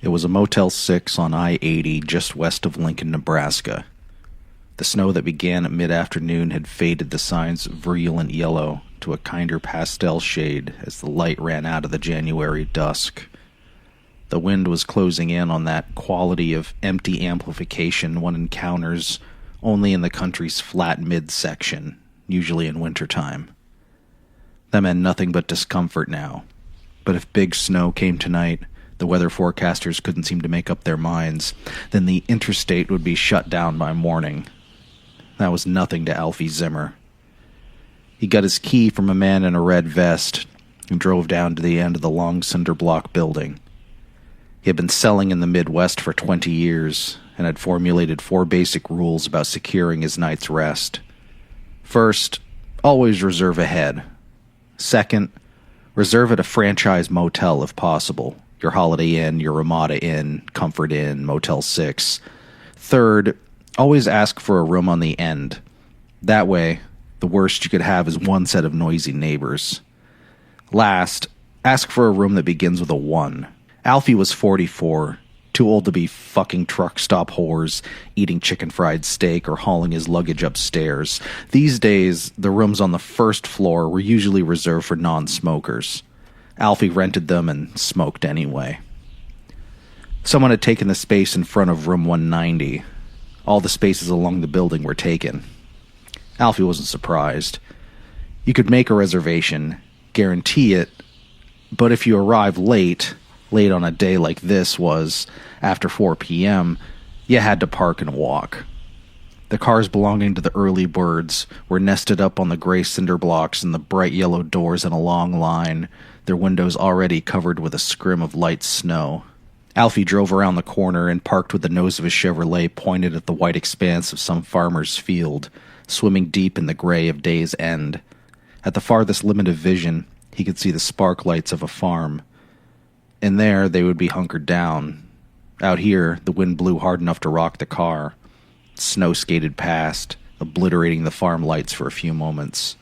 It was a Motel 6 on I-80 just west of Lincoln, Nebraska. The snow that began at mid-afternoon had faded the signs of virulent yellow to a kinder pastel shade as the light ran out of the January dusk. The wind was closing in on that quality of empty amplification one encounters only in the country's flat midsection, usually in wintertime. That meant nothing but discomfort now. But if big snow came tonight, the weather forecasters couldn't seem to make up their minds, then the interstate would be shut down by morning. That was nothing to Alfie Zimmer. He got his key from a man in a red vest and drove down to the end of the long cinder block building. He had been selling in the Midwest for 20 years and had formulated 4 basic rules about securing his night's rest. First, always reserve ahead. Second, reserve at a franchise motel if possible. Your Holiday Inn, your Ramada Inn, Comfort Inn, Motel 6. Third, always ask for a room on the end. That way, the worst you could have is one set of noisy neighbors. Last, ask for a room that begins with a 1. Alfie was 44, too old to be fucking truck stop whores, eating chicken fried steak, or hauling his luggage upstairs. These days, the rooms on the first floor were usually reserved for non-smokers. Alfie rented them and smoked anyway. Someone had taken the space in front of room 190. All the spaces along the building were taken. Alfie wasn't surprised. You could make a reservation, guarantee it, but if you arrived late on a day like this was after 4 p.m., you had to park and walk. The cars belonging to the early birds were nested up on the gray cinder blocks and the bright yellow doors in a long line, their windows already covered with a scrim of light snow. Alfie drove around the corner and parked with the nose of his Chevrolet pointed at the white expanse of some farmer's field, swimming deep in the gray of day's end. At the farthest limit of vision, he could see the spark lights of a farm. In there, they would be hunkered down. Out here, the wind blew hard enough to rock the car. Snow skated past, obliterating the farm lights for a few moments.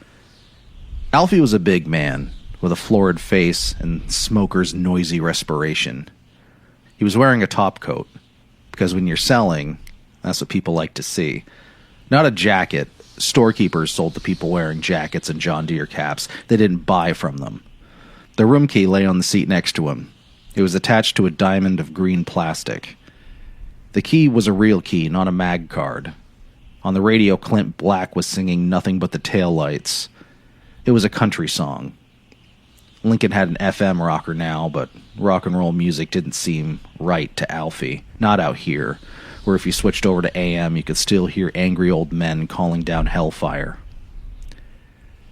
Alfie was a big man, with a florid face and smoker's noisy respiration. He was wearing a topcoat, because when you're selling, that's what people like to see. Not a jacket. Storekeepers sold to people wearing jackets and John Deere caps. They didn't buy from them. The room key lay on the seat next to him. It was attached to a diamond of green plastic. The key was a real key, not a mag card. On the radio, Clint Black was singing Nothing But the Taillights. It was a country song. Lincoln had an FM rocker now, but rock and roll music didn't seem right to Alfie. Not out here, where if you switched over to AM, you could still hear angry old men calling down hellfire.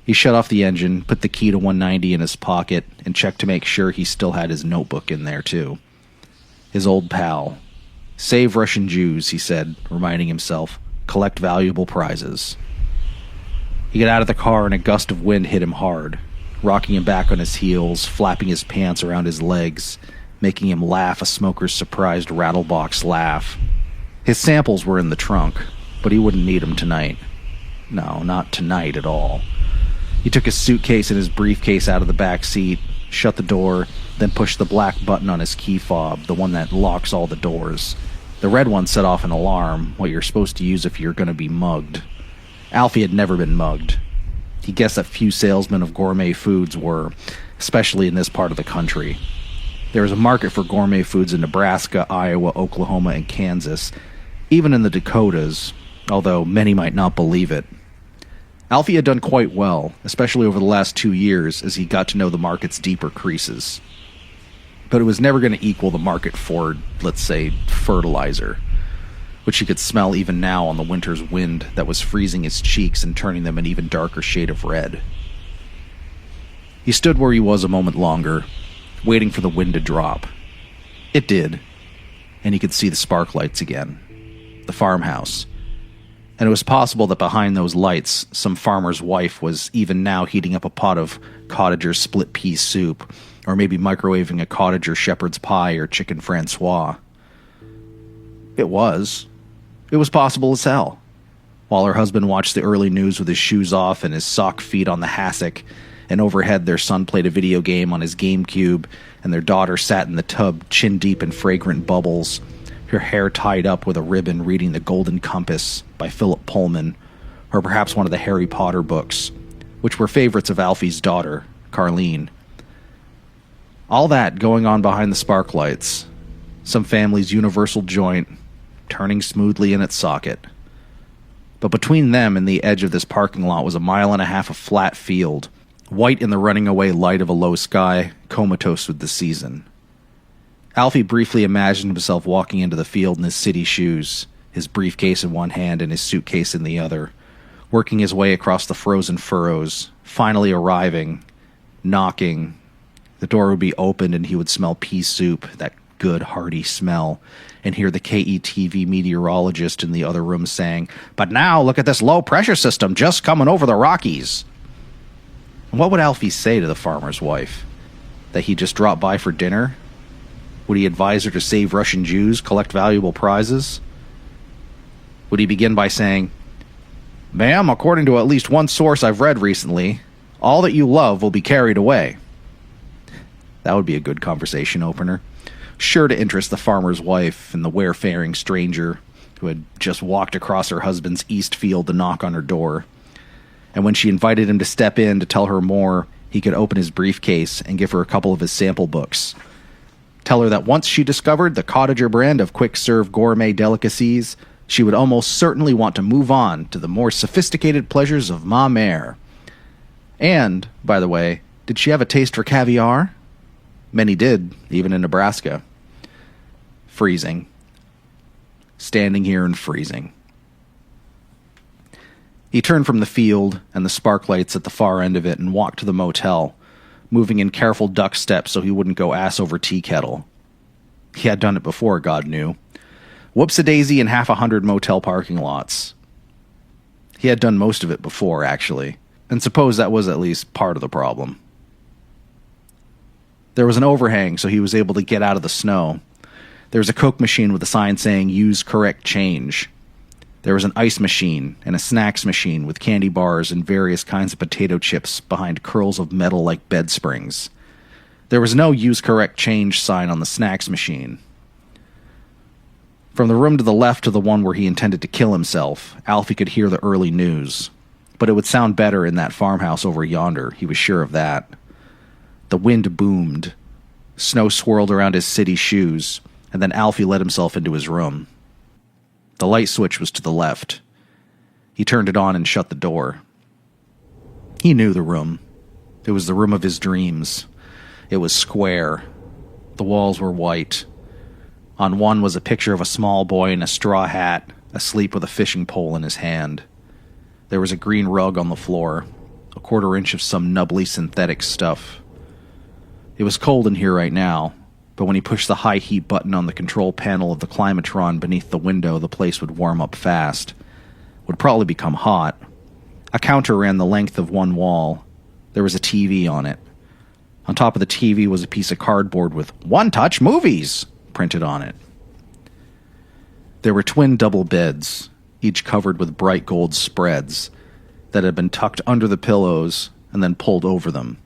He shut off the engine, put the key to 190 in his pocket, and checked to make sure he still had his notebook in there, too. His old pal. Save Russian Jews, he said, reminding himself. Collect valuable prizes. He got out of the car and a gust of wind hit him hard, rocking him back on his heels, flapping his pants around his legs, making him laugh a smoker's surprised rattlebox laugh. His samples were in the trunk, but he wouldn't need them tonight. No, not tonight at all. He took his suitcase and his briefcase out of the back seat, shut the door, then pushed the black button on his key fob, the one that locks all the doors. The red one set off an alarm, what you're supposed to use if you're going to be mugged. Alfie had never been mugged. He guessed that few salesmen of gourmet foods were, especially in this part of the country. There was a market for gourmet foods in Nebraska, Iowa, Oklahoma, and Kansas, even in the Dakotas, although many might not believe it. Alfie had done quite well, especially over the last 2 years as he got to know the market's deeper creases. But it was never going to equal the market for, let's say, fertilizer, which he could smell even now on the winter's wind that was freezing his cheeks and turning them an even darker shade of red. He stood where he was a moment longer, waiting for the wind to drop. It did, and he could see the spark lights again. The farmhouse. And it was possible that behind those lights, some farmer's wife was even now heating up a pot of cottager's split pea soup, or maybe microwaving a cottager shepherd's pie or chicken francois. It was possible as hell. While her husband watched the early news with his shoes off and his sock feet on the hassock, and overhead their son played a video game on his GameCube, and their daughter sat in the tub chin-deep in fragrant bubbles, her hair tied up with a ribbon reading The Golden Compass by Philip Pullman, or perhaps one of the Harry Potter books, which were favorites of Alfie's daughter, Carlene. All that going on behind the spark lights, some family's universal joint turning smoothly in its socket. But between them and the edge of this parking lot was a mile and a half of flat field, white in the running away light of a low sky, comatose with the season. Alfie briefly imagined himself walking into the field in his city shoes, his briefcase in one hand and his suitcase in the other, working his way across the frozen furrows, finally arriving, knocking. The door would be opened and he would smell pea soup, that good hearty smell, and hear the KETV meteorologist in the other room saying, "But now look at this low-pressure system just coming over the Rockies." And what would Alfie say to the farmer's wife? That he just dropped by for dinner? Would he advise her to save Russian Jews, collect valuable prizes? Would he begin by saying, "Ma'am, according to at least one source I've read recently, all that you love will be carried away"? That would be a good conversation opener, sure to interest the farmer's wife and the wayfaring stranger who had just walked across her husband's east field to knock on her door. And when she invited him to step in to tell her more, he could open his briefcase and give her a couple of his sample books. Tell her that once she discovered the Cottager brand of quick-serve gourmet delicacies, she would almost certainly want to move on to the more sophisticated pleasures of ma mère. And, by the way, did she have a taste for caviar? Many did, even in Nebraska. Freezing. Standing here and freezing. He turned from the field and the sparklights at the far end of it and walked to the motel, moving in careful duck steps so he wouldn't go ass over tea kettle. He had done it before, God knew. Whoops-a-daisy in 100 motel parking lots. He had done most of it before, actually, and suppose that was at least part of the problem. There was an overhang, so he was able to get out of the snow. There was a Coke machine with a sign saying, "Use correct change." There was an ice machine and a snacks machine with candy bars and various kinds of potato chips behind curls of metal like bed springs. There was no "Use correct change" sign on the snacks machine. From the room to the left of the one where he intended to kill himself, Alfie could hear the early news. But it would sound better in that farmhouse over yonder, he was sure of that. The wind boomed. Snow swirled around his city shoes, and then Alfie let himself into his room. The light switch was to the left. He turned it on and shut the door. He knew the room. It was the room of his dreams. It was square. The walls were white. On one was a picture of a small boy in a straw hat, asleep with a fishing pole in his hand. There was a green rug on the floor, a quarter-inch of some nubbly synthetic stuff. It was cold in here right now, but when he pushed the high heat button on the control panel of the climatron beneath the window, the place would warm up fast. Would probably become hot. A counter ran the length of one wall. There was a TV on it. On top of the TV was a piece of cardboard with "One Touch Movies" printed on it. There were twin double beds, each covered with bright gold spreads, that had been tucked under the pillows and then pulled over them,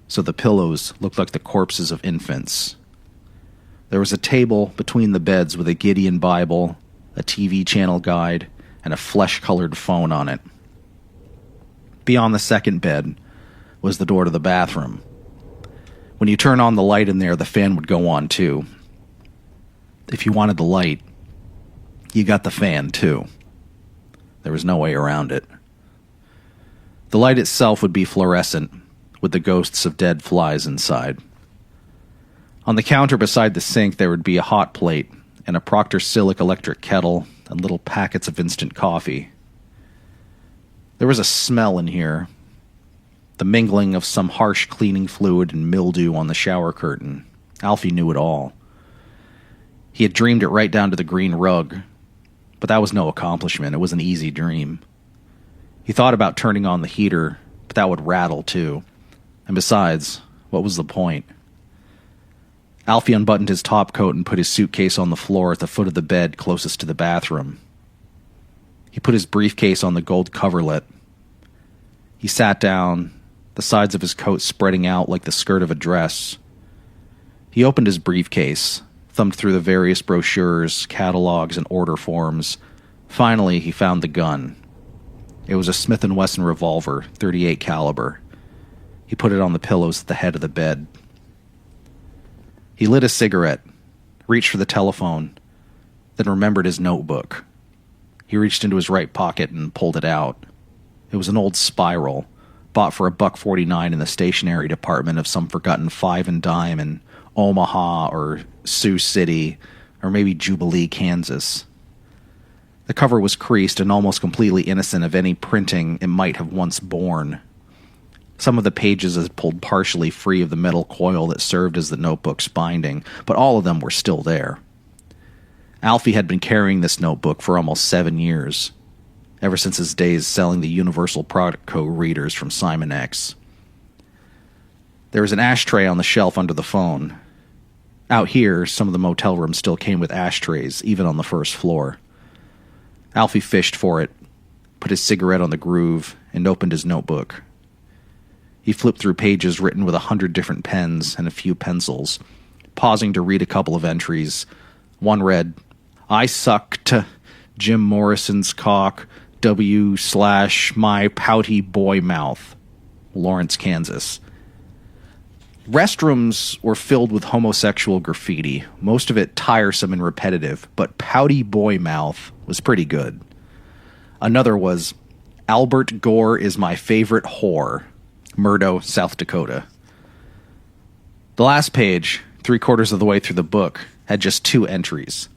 so the pillows looked like the corpses of infants. There was a table between the beds with a Gideon Bible, a TV channel guide, and a flesh-colored phone on it. Beyond the second bed was the door to the bathroom. When you turn on the light in there, the fan would go on too. If you wanted the light, you got the fan too. There was no way around it. The light itself would be fluorescent, with the ghosts of dead flies inside. On the counter beside the sink there would be a hot plate and a Proctor Silex electric kettle and little packets of instant coffee. There was a smell in here, the mingling of some harsh cleaning fluid and mildew on the shower curtain. Alfie knew it all. He had dreamed it right down to the green rug, but that was no accomplishment. It was an easy dream. He thought about turning on the heater, but that would rattle too. And besides, what was the point? Alfie unbuttoned his top coat and put his suitcase on the floor at the foot of the bed closest to the bathroom. He put his briefcase on the gold coverlet. He sat down the sides of his coat spreading out like the skirt of a dress. He opened his briefcase, thumbed through the various brochures, catalogs, and order forms. Finally, he found the gun. It was a Smith & Wesson revolver, .38 caliber. He put it on the pillows at the head of the bed. He lit a cigarette, reached for the telephone, then remembered his notebook. He reached into his right pocket and pulled it out. It was an old spiral, bought for $1.49 in the stationery department of some forgotten Five and Dime in Omaha or Sioux City or maybe Jubilee, Kansas. The cover was creased and almost completely innocent of any printing it might have once borne. Some of the pages had pulled partially free of the metal coil that served as the notebook's binding, but all of them were still there. Alfie had been carrying this notebook for almost 7 years, ever since his days selling the Universal Product Co. readers from Simon X. There was an ashtray on the shelf under the phone. Out here, some of the motel rooms still came with ashtrays, even on the first floor. Alfie fished for it, put his cigarette on the groove, and opened his notebook. He flipped through pages written with 100 different pens and a few pencils, pausing to read a couple of entries. One read, "I sucked Jim Morrison's cock, W/my pouty boy mouth, Lawrence, Kansas." Restrooms were filled with homosexual graffiti, most of it tiresome and repetitive, but pouty boy mouth was pretty good. Another was, "Albert Gore is my favorite whore, Murdo, South Dakota." The last page, 3/4 of the way through the book, had just 2 entries.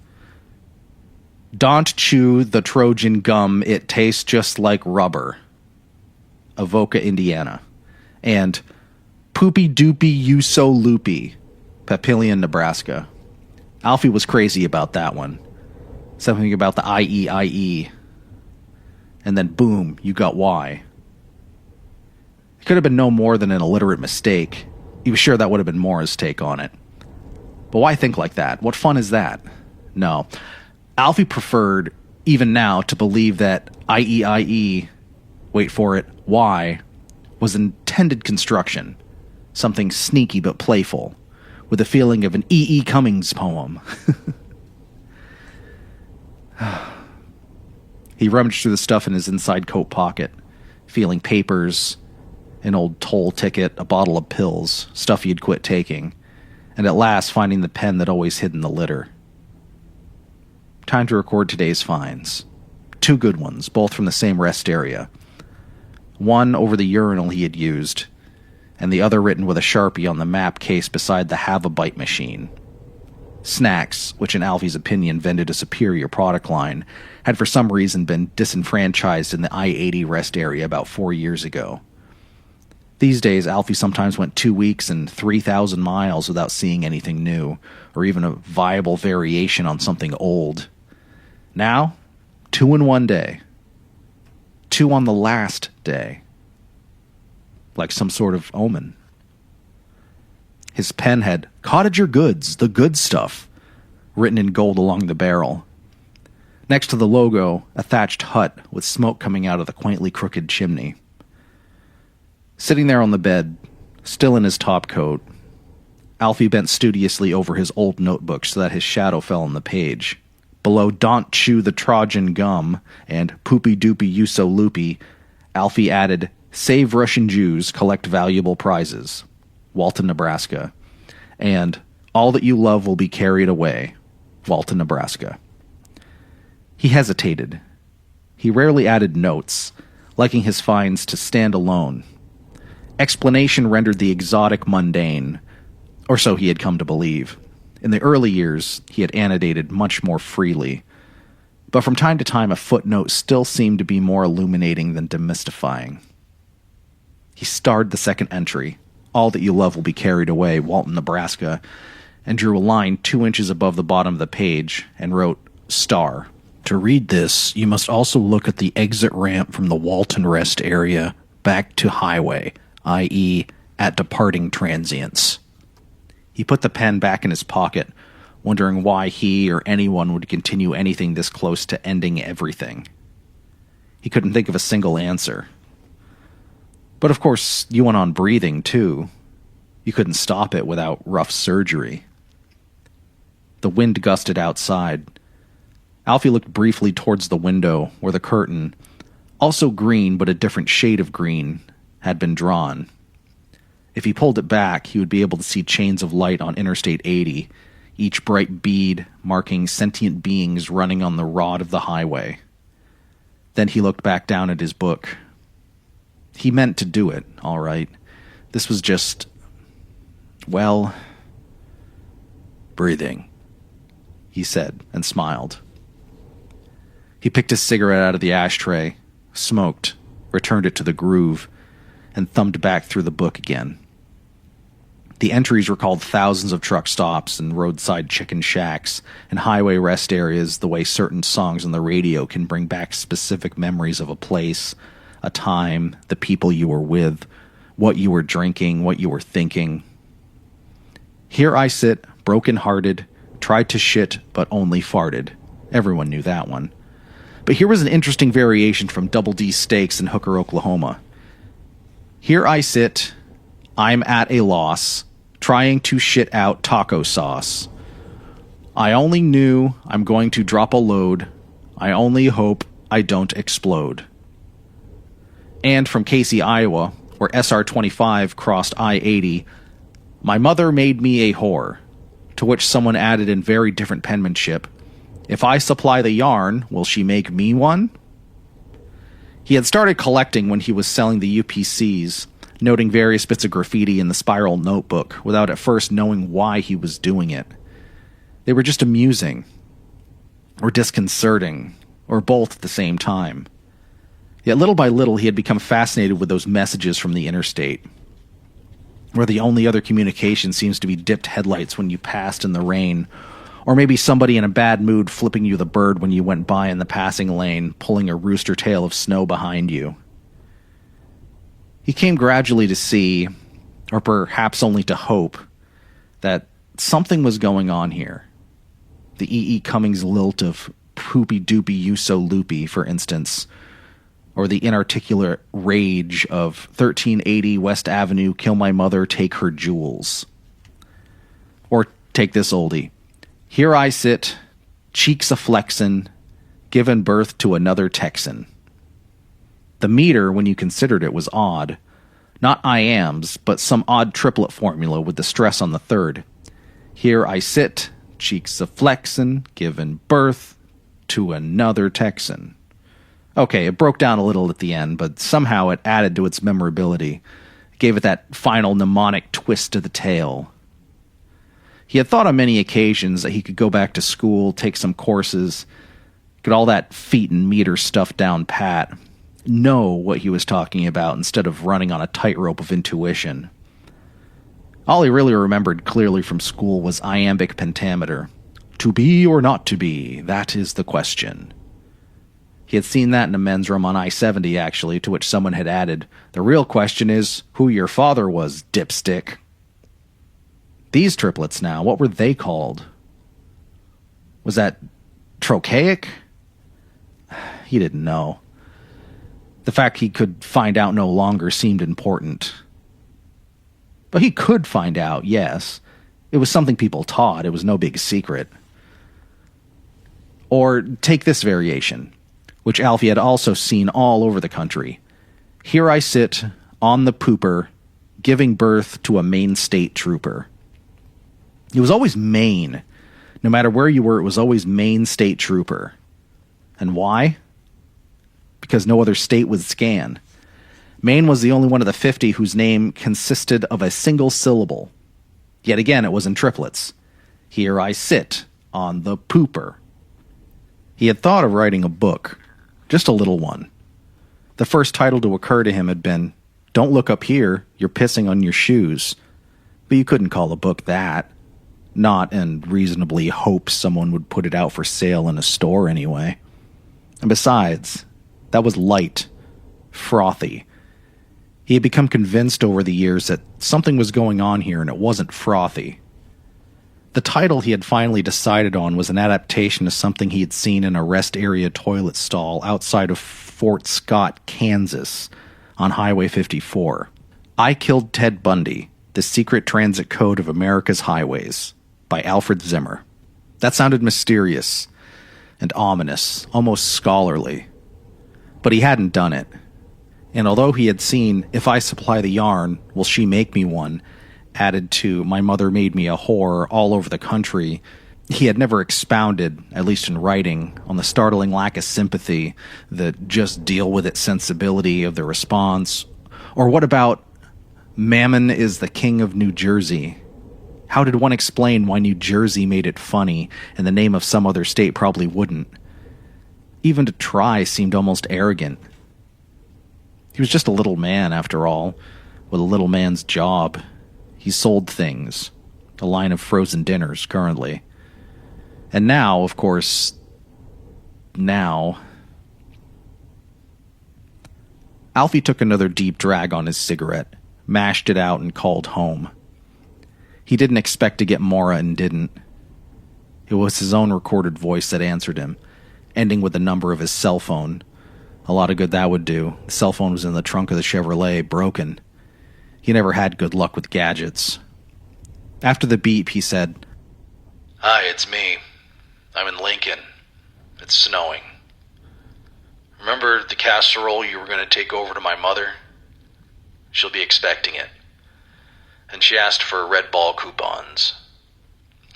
"Don't chew the Trojan gum, it tastes just like rubber, Avoca, Indiana." And "Poopy doopy you so loopy, Papillion, Nebraska." Alfie was crazy about that one. Something about the IEIE. And then boom, you got Y. It could have been no more than an illiterate mistake. He was sure that would have been Mora's take on it. But why think like that? What fun is that? No. Alfie preferred, even now, to believe that IEIE, wait for it, Y, was intended construction. Something sneaky but playful, with a feeling of an E.E. Cummings poem. He rummaged through the stuff in his inside coat pocket, feeling papers, an old toll ticket, a bottle of pills, stuff he had quit taking, and at last finding the pen that always hid in the litter. Time to record today's finds. 2 good ones, both from the same rest area. One over the urinal he had used, and the other written with a Sharpie on the map case beside the Have-A-Bite machine. Snacks, which in Alfie's opinion vended a superior product line, had for some reason been disenfranchised in the I-80 rest area about 4 years ago. These days, Alfie sometimes went 2 weeks and 3,000 miles without seeing anything new, or even a viable variation on something old. Now, 2 in one day. 2 on the last day. Like some sort of omen. His pen had "Cottager Goods, the good stuff," written in gold along the barrel. Next to the logo, a thatched hut with smoke coming out of the quaintly crooked chimney. Sitting there on the bed, still in his topcoat, Alfie bent studiously over his old notebook so that his shadow fell on the page. Below "Don't chew the Trojan gum" and "Poopy doopy you so loopy," Alfie added "Save Russian Jews, collect valuable prizes, Walton, Nebraska," and "All that you love will be carried away, Walton, Nebraska." He hesitated. He rarely added notes, liking his finds to stand alone. Explanation rendered the exotic mundane, or so he had come to believe. In the early years, he had annotated much more freely, but from time to time a footnote still seemed to be more illuminating than demystifying. He starred the second entry, "All that you love will be carried away, Walton, Nebraska," and drew a line 2 inches above the bottom of the page and wrote "Star." To read this, you must also look at the exit ramp from the Walton rest area back to highway, i.e., at departing transients. He put the pen back in his pocket, wondering why he or anyone would continue anything this close to ending everything. He couldn't think of a single answer. But of course, you went on breathing, too. You couldn't stop it without rough surgery. The wind gusted outside. Alfie looked briefly towards the window where the curtain, also green but a different shade of green, had been drawn. If he pulled it back, he would be able to see chains of light on Interstate 80, each bright bead marking sentient beings running on the rod of the highway. Then he looked back down at his book. He meant to do it, all right. This was just, well, breathing, he said, and smiled. He picked his cigarette out of the ashtray, smoked, returned it to the groove, and thumbed back through the book again. The entries recalled thousands of truck stops and roadside chicken shacks and highway rest areas the way certain songs on the radio can bring back specific memories of a place, a time, the people you were with, what you were drinking, what you were thinking. Here I sit, broken-hearted, tried to shit, but only farted. Everyone knew that one. But here was an interesting variation from Double D Steaks in Hooker, Oklahoma. Here I sit, I'm at a loss, trying to shit out taco sauce. I only knew I'm going to drop a load. I only hope I don't explode. And from Casey, Iowa, where SR-25 crossed I-80, my mother made me a whore, to which someone added in very different penmanship, if I supply the yarn, will she make me one? He had started collecting when he was selling the UPCs, noting various bits of graffiti in the spiral notebook without at first knowing why he was doing it. They were just amusing, or disconcerting, or both at the same time. Yet little by little he had become fascinated with those messages from the interstate, where the only other communication seems to be dipped headlights when you passed in the rain, or maybe somebody in a bad mood flipping you the bird when you went by in the passing lane, pulling a rooster tail of snow behind you. He came gradually to see, or perhaps only to hope, that something was going on here. The E.E. Cummings lilt of poopy doopy you so loopy, for instance, or the inarticulate rage of 1380 West Avenue, kill my mother, take her jewels. Or take this oldie. Here I sit, cheeks a-flexin', giving birth to another Texan. The meter, when you considered it, was odd. Not I-ams, but some odd triplet formula with the stress on the third. Here I sit, cheeks a-flexin', giving birth to another Texan. Okay, it broke down a little at the end, but somehow it added to its memorability. It gave it that final mnemonic twist to the tale. He had thought on many occasions that he could go back to school, take some courses, get all that feet and meter stuff down pat, know what he was talking about instead of running on a tightrope of intuition. All he really remembered clearly from school was iambic pentameter. To be or not to be, that is the question. He had seen that in a men's room on I-70, actually, to which someone had added, the real question is who your father was, dipstick. These triplets now, what were they called? Was that trochaic? He didn't know. The fact he could find out no longer seemed important. But he could find out, yes. It was something people taught. It was no big secret. Or take this variation, which Alfie had also seen all over the country. Here I sit, on the pooper, giving birth to a Maine state trooper. It was always Maine. No matter where you were, it was always Maine state trooper. And why? Because no other state would scan. Maine was the only one of the 50 whose name consisted of a single syllable. Yet again, it was in triplets. Here I sit, on the pooper. He had thought of writing a book, just a little one. The first title to occur to him had been, Don't Look Up Here, You're Pissing on Your Shoes. But you couldn't call a book that. Not and reasonably hope someone would put it out for sale in a store anyway. And besides, that was light, frothy. He had become convinced over the years that something was going on here and it wasn't frothy. The title he had finally decided on was an adaptation of something he had seen in a rest area toilet stall outside of Fort Scott, Kansas, on Highway 54. I Killed Ted Bundy, The Secret Transit Code of America's Highways, by Alfred Zimmer. That sounded mysterious and ominous, almost scholarly. But he hadn't done it. And although he had seen If I Supply the Yarn, Will She Make Me One, added to My Mother Made Me a Whore all over the country, he had never expounded, at least in writing, on the startling lack of sympathy, the just deal with it sensibility of the response. Or what about Mammon is the King of New Jersey? How did one explain why New Jersey made it funny and the name of some other state probably wouldn't? Even to try seemed almost arrogant. He was just a little man, after all, with a little man's job. He sold things, a line of frozen dinners currently. And now, of course, Alfie took another deep drag on his cigarette, mashed it out, and called home. He didn't expect to get Maura and didn't. It was his own recorded voice that answered him, ending with the number of his cell phone. A lot of good that would do. The cell phone was in the trunk of the Chevrolet, broken. He never had good luck with gadgets. After the beep, he said, "Hi, it's me. I'm in Lincoln. It's snowing. Remember the casserole you were going to take over to my mother? She'll be expecting it. And she asked for Red Ball coupons.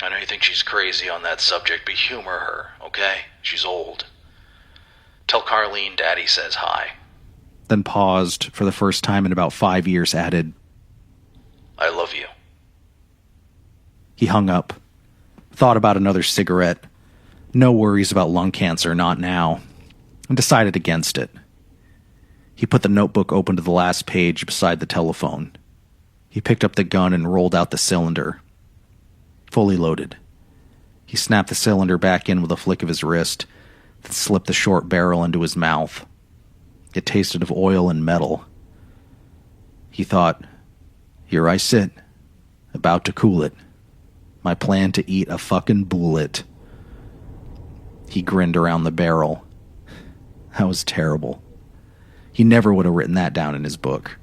I know you think she's crazy on that subject, but humor her, okay? She's old. Tell Carlene Daddy says hi." Then paused, for the first time in about 5 years, added, "I love you." He hung up, thought about another cigarette. No worries about lung cancer, not now, and decided against it. He put the notebook open to the last page beside the telephone. He picked up the gun and rolled out the cylinder. Fully loaded. He snapped the cylinder back in with a flick of his wrist, then slipped the short barrel into his mouth. It tasted of oil and metal. He thought, here I sit, about to cool it. My plan to eat a fucking bullet. He grinned around the barrel. That was terrible. He never would have written that down in his book.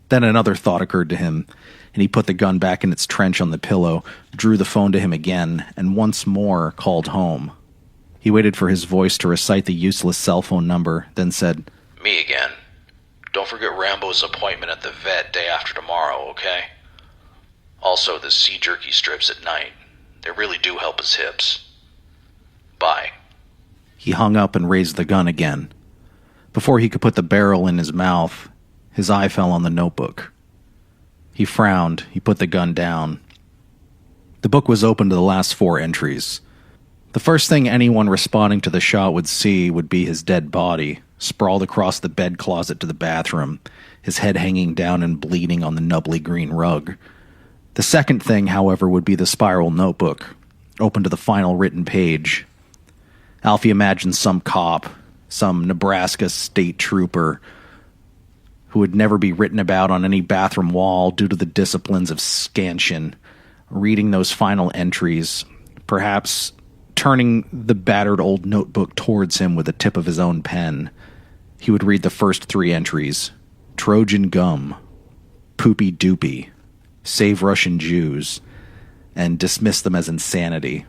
Then another thought occurred to him, and he put the gun back in its trench on the pillow, drew the phone to him again, and once more called home. He waited for his voice to recite the useless cell phone number, then said, "Me again. Don't forget Rambo's appointment at the vet day after tomorrow, okay? Also, the sea jerky strips at night. They really do help his hips. Bye." He hung up and raised the gun again. Before he could put the barrel in his mouth, his eye fell on the notebook. He frowned. He put the gun down. The book was open to the last 4 entries. The first thing anyone responding to the shot would see would be his dead body, sprawled across the bed closet to the bathroom, his head hanging down and bleeding on the nubbly green rug. The second thing, however, would be the spiral notebook, open to the final written page. Alfie imagined some cop, some Nebraska state trooper, who would never be written about on any bathroom wall due to the disciplines of scansion, reading those final entries, perhaps turning the battered old notebook towards him with the tip of his own pen. He would read the first 3 entries: Trojan gum, poopy doopy, save Russian Jews, and dismiss them as insanity.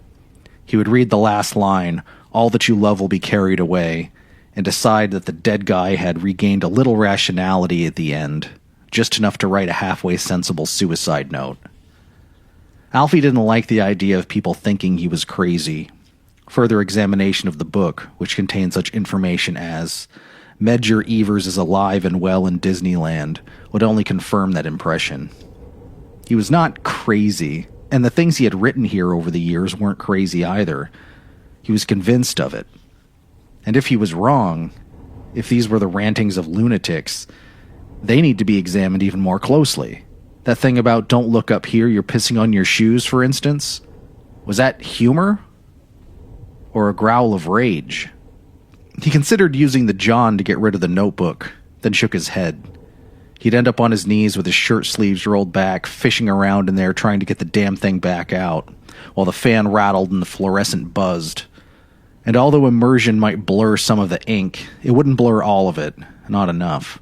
He would read the last line, all that you love will be carried away, and decide that the dead guy had regained a little rationality at the end, just enough to write a halfway sensible suicide note. Alfie didn't like the idea of people thinking he was crazy. Further examination of the book, which contained such information as Medgar Evers is alive and well in Disneyland, would only confirm that impression. He was not crazy, and the things he had written here over the years weren't crazy either. He was convinced of it. And if he was wrong, if these were the rantings of lunatics, they need to be examined even more closely. That thing about don't look up here, you're pissing on your shoes, for instance, was that humor? Or a growl of rage? He considered using the John to get rid of the notebook, then shook his head. He'd end up on his knees with his shirt sleeves rolled back, fishing around in there trying to get the damn thing back out, while the fan rattled and the fluorescent buzzed. And although immersion might blur some of the ink, it wouldn't blur all of it, not enough.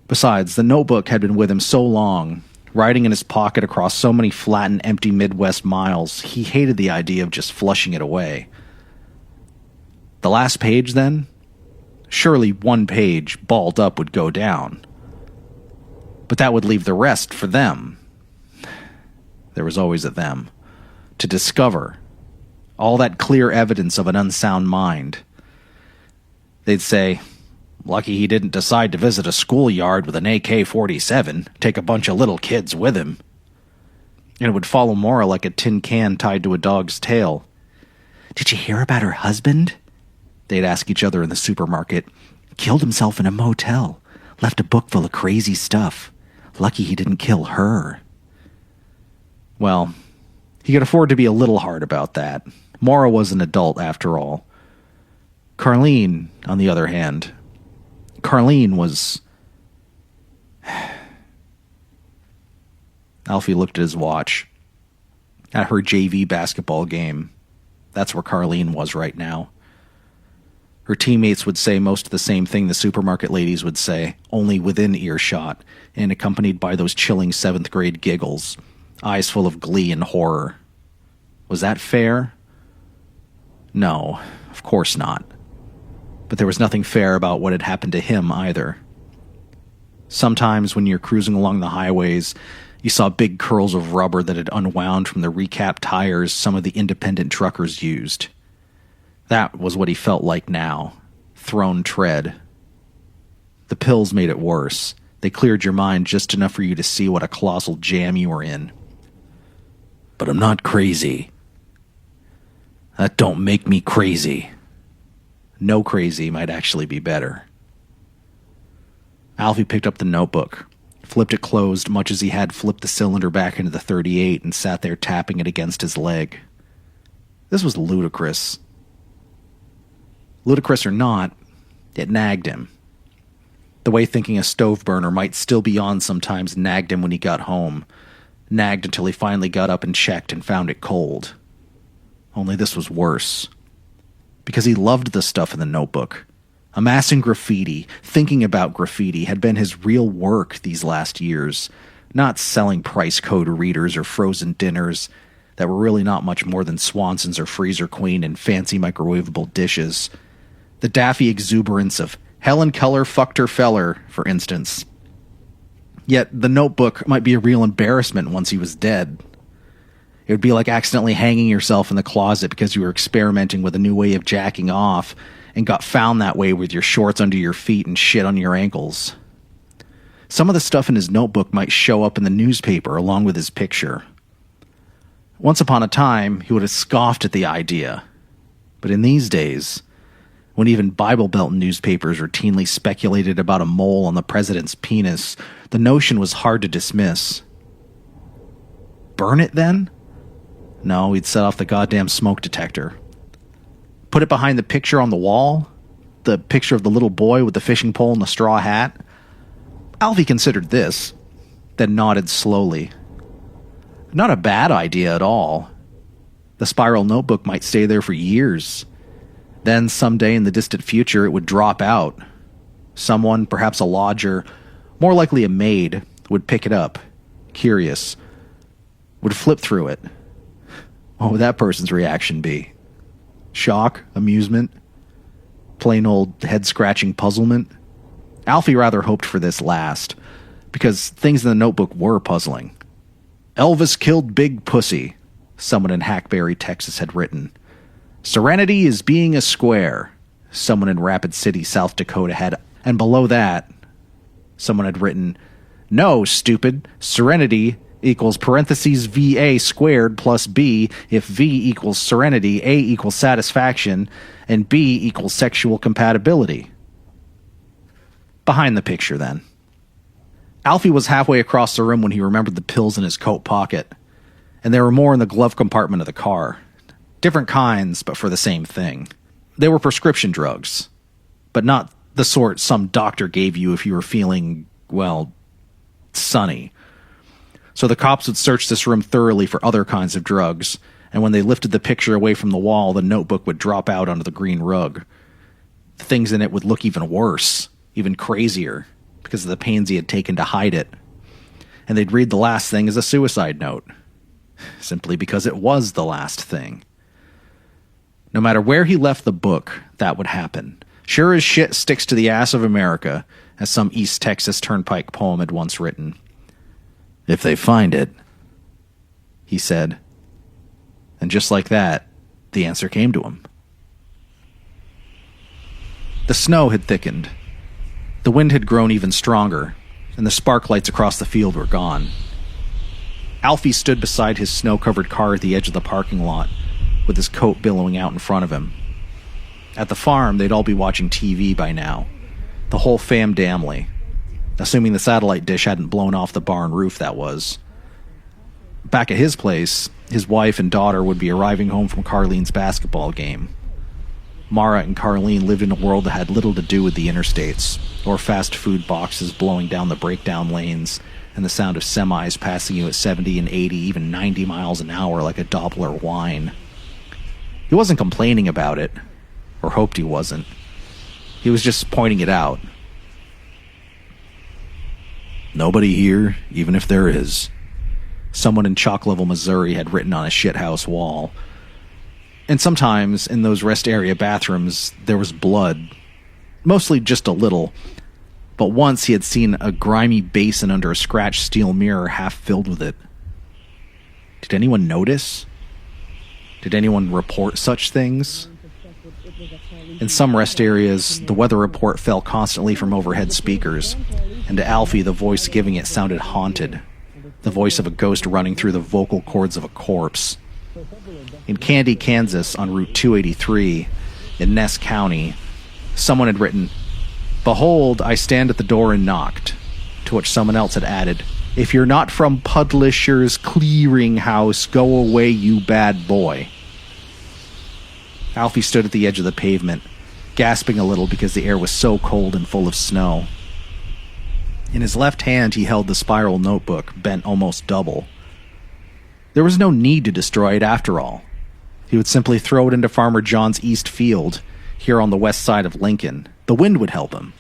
Besides, the notebook had been with him so long, riding in his pocket across so many flat and empty Midwest miles, he hated the idea of just flushing it away. The last page, then? Surely one page, balled up, would go down. But that would leave the rest for them. There was always a them. To discover. All that clear evidence of an unsound mind. They'd say, lucky he didn't decide to visit a schoolyard with an AK-47, take a bunch of little kids with him. And it would follow Maura like a tin can tied to a dog's tail. Did you hear about her husband? They'd ask each other in the supermarket. Killed himself in a motel. Left a book full of crazy stuff. Lucky he didn't kill her. Well, he could afford to be a little hard about that. Maura was an adult, after all. Carlene, on the other hand... Carlene was... Alfie looked at his watch. At her JV basketball game. That's where Carlene was right now. Her teammates would say most of the same thing the supermarket ladies would say, only within earshot, and accompanied by those chilling 7th grade giggles, eyes full of glee and horror. Was that fair? No, of course not. But there was nothing fair about what had happened to him either. Sometimes when you're cruising along the highways, you saw big curls of rubber that had unwound from the recapped tires some of the independent truckers used. That was what he felt like now. Thrown tread. The pills made it worse. They cleared your mind just enough for you to see what a colossal jam you were in. But I'm not crazy. That don't make me crazy. No crazy might actually be better. Alfie picked up the notebook, flipped it closed much as he had flipped the cylinder back into the .38 and sat there tapping it against his leg. This was ludicrous. Ludicrous or not, it nagged him. The way thinking a stove burner might still be on sometimes nagged him when he got home. Nagged until he finally got up and checked and found it cold. Only this was worse. Because he loved the stuff in the notebook. Amassing graffiti, thinking about graffiti, had been his real work these last years. Not selling price code readers or frozen dinners that were really not much more than Swanson's or Freezer Queen and fancy microwavable dishes. The daffy exuberance of Helen Keller fucked her feller, for instance. Yet the notebook might be a real embarrassment once he was dead. It would be like accidentally hanging yourself in the closet because you were experimenting with a new way of jacking off and got found that way with your shorts under your feet and shit on your ankles. Some of the stuff in his notebook might show up in the newspaper along with his picture. Once upon a time, he would have scoffed at the idea. But in these days, when even Bible Belt newspapers routinely speculated about a mole on the president's penis, the notion was hard to dismiss. Burn it, then? No, he'd set off the goddamn smoke detector. Put it behind the picture on the wall? The picture of the little boy with the fishing pole and the straw hat? Alfie considered this, then nodded slowly. Not a bad idea at all. The spiral notebook might stay there for years. Then someday in the distant future it would drop out. Someone, perhaps a lodger, more likely a maid, would pick it up, curious, would flip through it. What would that person's reaction be? Shock? Amusement? Plain old head-scratching puzzlement? Alfie rather hoped for this last, because things in the notebook were puzzling. Elvis killed Big Pussy, someone in Hackberry, Texas had written. Serenity is being a square, someone in Rapid City, South Dakota had, and below that, someone had written, no, stupid, serenity equals parentheses VA squared plus B if V equals serenity, A equals satisfaction, and B equals sexual compatibility. Behind the picture, then. Alfie was halfway across the room when he remembered the pills in his coat pocket, and there were more in the glove compartment of the car. Different kinds, but for the same thing. They were prescription drugs, but not the sort some doctor gave you if you were feeling, well, sunny. So the cops would search this room thoroughly for other kinds of drugs, and when they lifted the picture away from the wall, the notebook would drop out onto the green rug. The things in it would look even worse, even crazier, because of the pains he had taken to hide it. And they'd read the last thing as a suicide note, simply because it was the last thing. No matter where he left the book, that would happen. Sure as shit sticks to the ass of America, as some East Texas Turnpike poem had once written. If they find it, he said. And just like that, the answer came to him. The snow had thickened. The wind had grown even stronger, and the spark lights across the field were gone. Alfie stood beside his snow-covered car at the edge of the parking lot, with his coat billowing out in front of him. At the farm, they'd all be watching TV by now. The whole famdamly. Assuming the satellite dish hadn't blown off the barn roof, that was. Back at his place, his wife and daughter would be arriving home from Carlene's basketball game. Mara and Carlene lived in a world that had little to do with the interstates, or fast food boxes blowing down the breakdown lanes, and the sound of semis passing you at 70 and 80, even 90 miles an hour like a Doppler whine. He wasn't complaining about it, or hoped he wasn't. He was just pointing it out. Nobody here, even if there is. Someone in Chalk Level, Missouri had written on a shithouse wall. And sometimes, in those rest area bathrooms, there was blood. Mostly just a little. But once he had seen a grimy basin under a scratched steel mirror half filled with it. Did anyone notice? Did anyone report such things? In some rest areas, the weather report fell constantly from overhead speakers, and to Alfie, the voice giving it sounded haunted. The voice of a ghost running through the vocal cords of a corpse. In Candy, Kansas, on Route 283, in Ness County, someone had written, "Behold, I stand at the door and knocked," to which someone else had added, "If you're not from Publisher's Clearinghouse, go away, you bad boy." Alfie stood at the edge of the pavement, gasping a little because the air was so cold and full of snow. In his left hand, he held the spiral notebook, bent almost double. There was no need to destroy it after all. He would simply throw it into Farmer John's East Field, here on the west side of Lincoln. The wind would help him.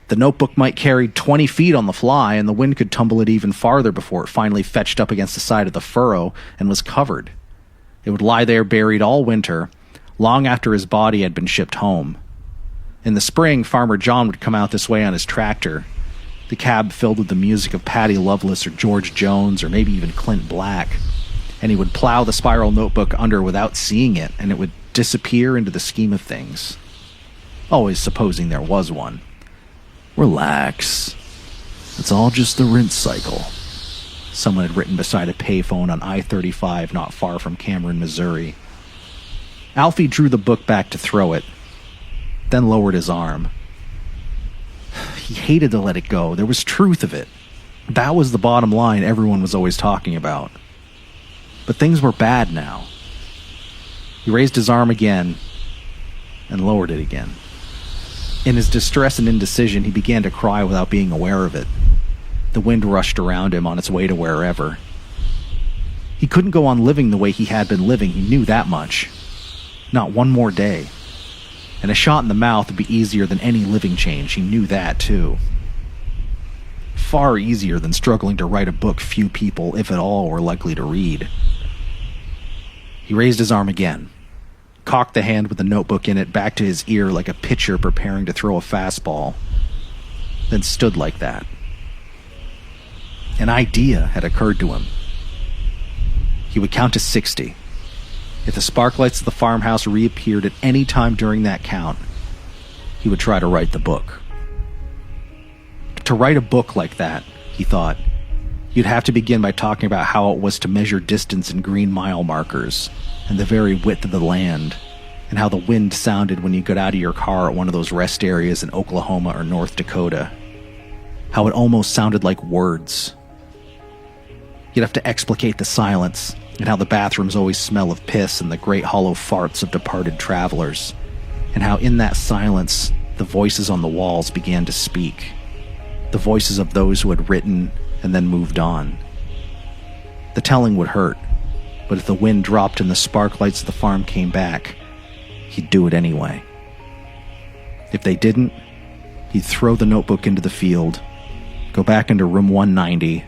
The notebook might carry 20 feet on the fly, and the wind could tumble it even farther before it finally fetched up against the side of the furrow and was covered. It would lie there buried all winter, long after his body had been shipped home. In the spring, Farmer John would come out this way on his tractor, the cab filled with the music of Patti Lovelace or George Jones or maybe even Clint Black, and he would plow the spiral notebook under without seeing it, and it would disappear into the scheme of things. Always supposing there was one. Relax. It's all just the rinse cycle. Someone had written beside a payphone on I-35 not far from Cameron, Missouri. Alfie drew the book back to throw it, then lowered his arm. He hated to let it go. There was truth of it. That was the bottom line everyone was always talking about. But things were bad now. He raised his arm again and lowered it again. In his distress and indecision, he began to cry without being aware of it. The wind rushed around him on its way to wherever. He couldn't go on living the way he had been living. He knew that much. Not one more day. And a shot in the mouth would be easier than any living change. He knew that, too. Far easier than struggling to write a book few people, if at all, were likely to read. He raised his arm again, cocked the hand with the notebook in it back to his ear like a pitcher preparing to throw a fastball, then stood like that. An idea had occurred to him. He would count to 60. If the sparklights of the farmhouse reappeared at any time during that count, he would try to write the book. To write a book like that, he thought, you'd have to begin by talking about how it was to measure distance in green mile markers, and the very width of the land, and how the wind sounded when you got out of your car at one of those rest areas in Oklahoma or North Dakota. How it almost sounded like words. You'd have to explicate the silence, and how the bathrooms always smell of piss and the great hollow farts of departed travelers, and how in that silence the voices on the walls began to speak, the voices of those who had written and then moved on. The telling would hurt. but if the wind dropped and the spark lights of the farm came back, he'd do it anyway. If they didn't, he'd throw the notebook into the field, go back into room 190,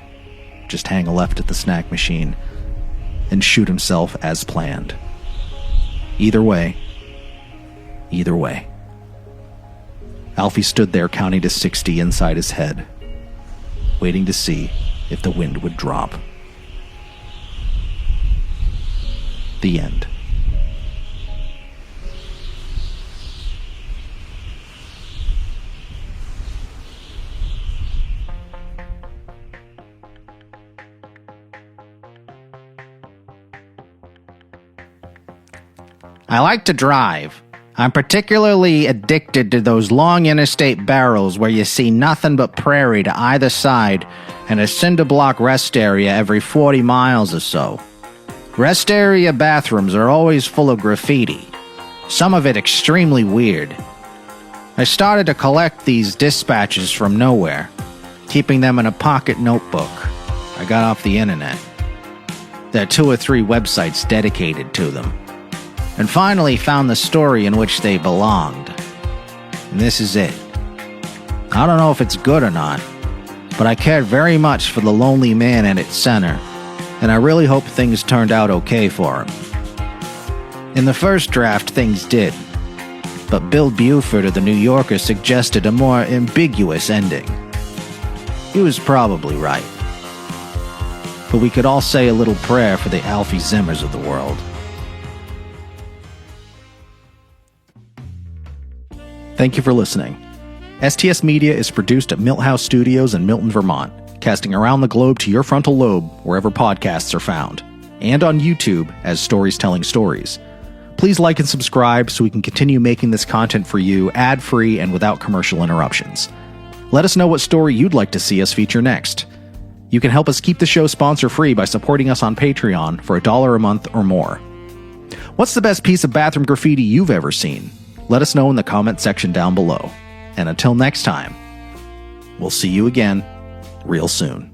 just hang a left at the snack machine, and shoot himself as planned. Either way. Alfie stood there counting to 60 inside his head, waiting to see if the wind would drop. The end. I like to drive. I'm particularly addicted to those long interstate barrels where you see nothing but prairie to either side and a cinder block rest area every 40 miles or so. Rest area bathrooms are always full of graffiti, some of it extremely weird. I started to collect these dispatches from nowhere, keeping them in a pocket notebook I got off the internet. There are 2 or 3 websites dedicated to them, and finally found the story in which they belonged. And this is it. I don't know if it's good or not, but I cared very much for the lonely man at its center, and I really hope things turned out okay for him. In the first draft, things did, but Bill Buford of the New Yorker suggested a more ambiguous ending. He was probably right. But we could all say a little prayer for the Alfie Zimmers of the world. Thank you for listening. STS Media is produced at Milt House Studios in Milton, Vermont, casting around the globe to your frontal lobe wherever podcasts are found, and on YouTube as Stories Telling Stories. Please like and subscribe so we can continue making this content for you ad-free and without commercial interruptions. Let us know what story you'd like to see us feature next. You can help us keep the show sponsor-free by supporting us on Patreon for $1 a month or more. What's the best piece of bathroom graffiti you've ever seen? Let us know in the comment section down below. And until next time, we'll see you again real soon.